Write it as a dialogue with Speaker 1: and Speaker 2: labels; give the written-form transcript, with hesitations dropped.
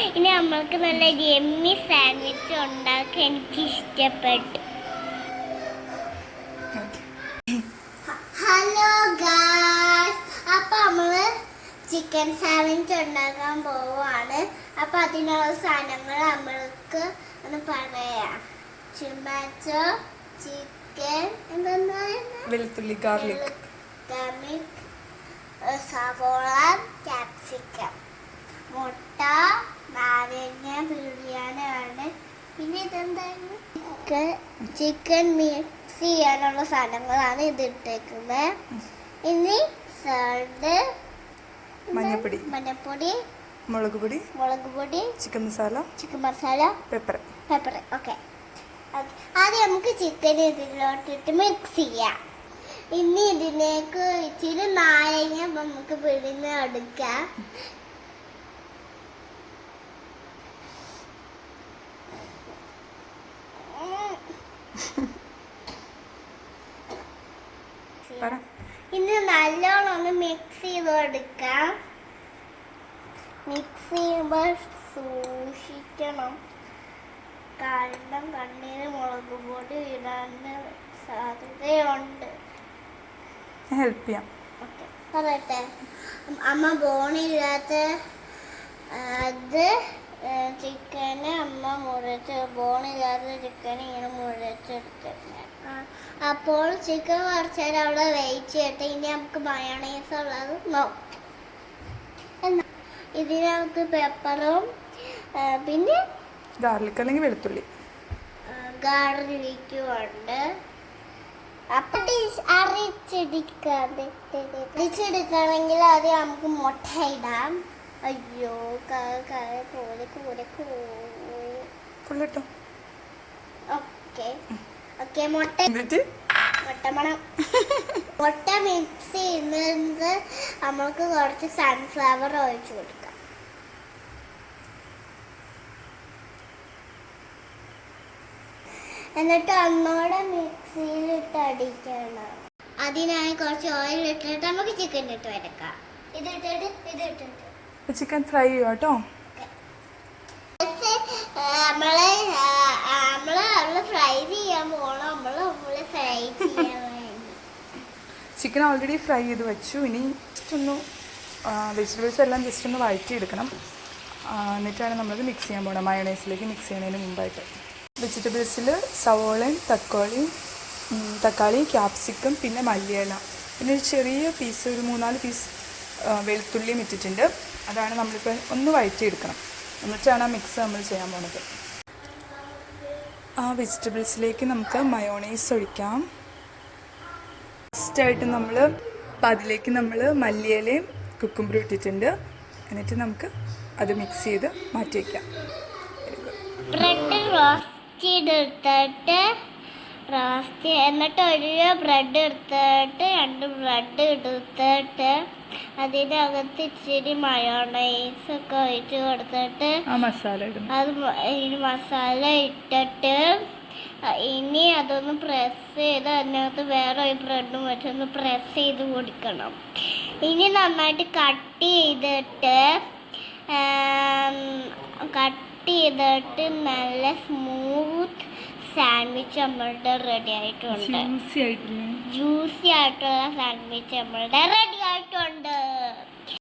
Speaker 1: ഇനി നമ്മൾക്ക് നല്ല യമ്മി സാൻഡ്വിച്ച് ഉണ്ടാക്കാൻ എനിക്ക് ഇഷ്ടപ്പെട്ടു. ഹലോ ഗായ്സ്, അപ്പൊ നമ്മള് ചിക്കൻ സാൻഡ്വിച്ച് ഉണ്ടാക്കാൻ പോവാണ്. അപ്പൊ അതിനുള്ള സാധനങ്ങൾ നമ്മൾക്ക് ഒന്ന് പറയാം. ടൊമാറ്റോ, ചിക്കൻ,
Speaker 2: വെളുത്തുള്ളി, ഗാർലിക്,
Speaker 1: സവോള, ക്യാപ്സിക്കം, മുട്ട, നാരങ്ങ പിഴിയാനാണ്. പിന്നെ ഇതെന്തായിരുന്നു? ചിക്കൻ മിക്സ് ചെയ്യാനുള്ള സാധനങ്ങളാണ് ഇത് ഇട്ടേക്കുന്നത്. ഇനി സോൾട്ട്, മഞ്ഞപ്പൊടി,
Speaker 2: മുളക് പൊടി, ചിക്കൻ മസാല, പെപ്പർ.
Speaker 1: ഓക്കെ, ആദ്യം നമുക്ക് ചിക്കൻ ഇതിലോട്ടിട്ട് മിക്സ് ചെയ്യാം. ഇനി ഇതിലേക്ക് ഇച്ചിരി നാരങ്ങ നമുക്ക് പിഴിഞ്ഞ് എടുക്കാം. ഇനി നല്ലോണം ഒന്ന് മിക്സ് ചെയ്ത് എടുക്കാം. മിക്സ് ചെയ്യുമ്പോൾ സൂക്ഷിക്കണം, കാരണം കണ്ണിന് മുളക് പൊടി ഇടാൻ സാധ്യതയുണ്ട്.
Speaker 2: ഹെൽപ്പ് ചെയ്യാം.
Speaker 1: പറയട്ടെ, അമ്മ ബോണില്ലാത്ത അത് ചിക്കന് അമ്മ ബോണില്ലാത്ത ചിക്കന് ഇങ്ങനെ മുറിച്ചെടുത്തിട്ടുണ്ട്. അപ്പോൾ ചിക്കൻ കുറച്ചേരം അവിടെ വെയിറ്റ് ചെയ്യട്ടെ. ഇനി നമുക്ക് മയോണൈസ് ഉള്ളത് നോക്കാം. ഇതിന് നമുക്ക് പെപ്പറും പിന്നെ
Speaker 2: ഗാർലിക് അല്ലെങ്കിൽ വെളുത്തുള്ളി,
Speaker 1: ഗാർലിക്കും ഉണ്ട്. അപ്പൊ അരിച്ചെടുക്കണമെങ്കിൽ ആദ്യം നമുക്ക് മുട്ട ഇടാം. അയ്യോ, ഓക്കെ, മുട്ട മിക്സ് ചെയ്യുന്നത് നമ്മൾക്ക് കുറച്ച് സൺഫ്ലവർ ഒഴിച്ചു കൊടുക്കാം. എന്നിട്ട് ഒന്നോടെ മിക്സിയിലിട്ട് അടിക്കണം. അതിനായി കുറച്ച് ഓയിൽ ഇട്ടിട്ട് നമുക്ക് ചിക്കൻ ഇട്ട് വരക്കാം. ഇതിട്ടിട്ട്
Speaker 2: ചിക്കൻ ഫ്രൈ ചെയ്യും കേട്ടോ.
Speaker 1: നമ്മള് ഫ്രൈ ചെയ്യാൻ പോകണം. നമ്മള് ഫ്രൈ ചെയ്യാൻ വേണ്ടി
Speaker 2: ചിക്കൻ ഓൾറെഡി ഫ്രൈ ചെയ്ത് വെച്ചു. ഇനി ജസ്റ്റ് ഒന്ന് വെജിറ്റബിൾസ് എല്ലാം ജസ്റ്റ് ഒന്ന് വഴറ്റിയെടുക്കണം. എന്നിട്ടാണ് നമ്മളത് മിക്സ് ചെയ്യാൻ പോകണം. മയോണൈസിലേക്ക് മിക്സ് ചെയ്യുന്നതിന് മുമ്പായിട്ട് വെജിറ്റബിൾസിൽ സവോളയും തക്കാളി, ക്യാപ്സിക്കം, പിന്നെ മല്ലിയില, പിന്നെ ഒരു ചെറിയ പീസ്, ഒരു 3-4 പീസ് വെളുത്തുള്ളിയും ഇട്ടിട്ടുണ്ട്. അതാണ് നമ്മളിപ്പോൾ ഒന്ന് വഴറ്റിയെടുക്കണം. എന്നിട്ടാണ് ആ മിക്സ് നമ്മൾ ചെയ്യാൻ പോകുന്നത്. ആ വെജിറ്റബിൾസിലേക്ക് നമുക്ക് മയോണൈസ് ഒഴിക്കാം. ഫസ്റ്റായിട്ട് അതിലേക്ക് നമ്മൾ മല്ലിയിലയും കുക്കുംബറും ഇട്ടിട്ടുണ്ട്. എന്നിട്ട് നമുക്ക് അത് മിക്സ് ചെയ്ത് മാറ്റി വയ്ക്കാം.
Speaker 1: എന്നിട്ട് ഒരു ബ്രെഡ് എടുത്തിട്ട് 2 ബ്രെഡ് എടുത്തിട്ട് അതിനകത്ത് ഇച്ചിരി മയോണൈസ് ഒക്കെ ഒഴിച്ച് കൊടുത്തിട്ട് മസാല ഇട്ടിട്ട് ഇനി അതൊന്ന് പ്രസ് ചെയ്ത് അതിനകത്ത് വേറെ ഒരു ബ്രെഡും വെച്ചൊന്ന് പ്രസ് ചെയ്ത് കൊടുക്കണം. ഇനി നന്നായിട്ട് കട്ട് ചെയ്തിട്ട് നല്ല സ്മൂത്ത് സാൻഡ്വിച്ച് നമ്മളുടെ റെഡി ആയിട്ടുണ്ട്. ജ്യൂസി ആയിട്ടുള്ള സാൻഡ്വിച്ച് നമ്മളുടെ റെഡി ആയിട്ടുണ്ട്.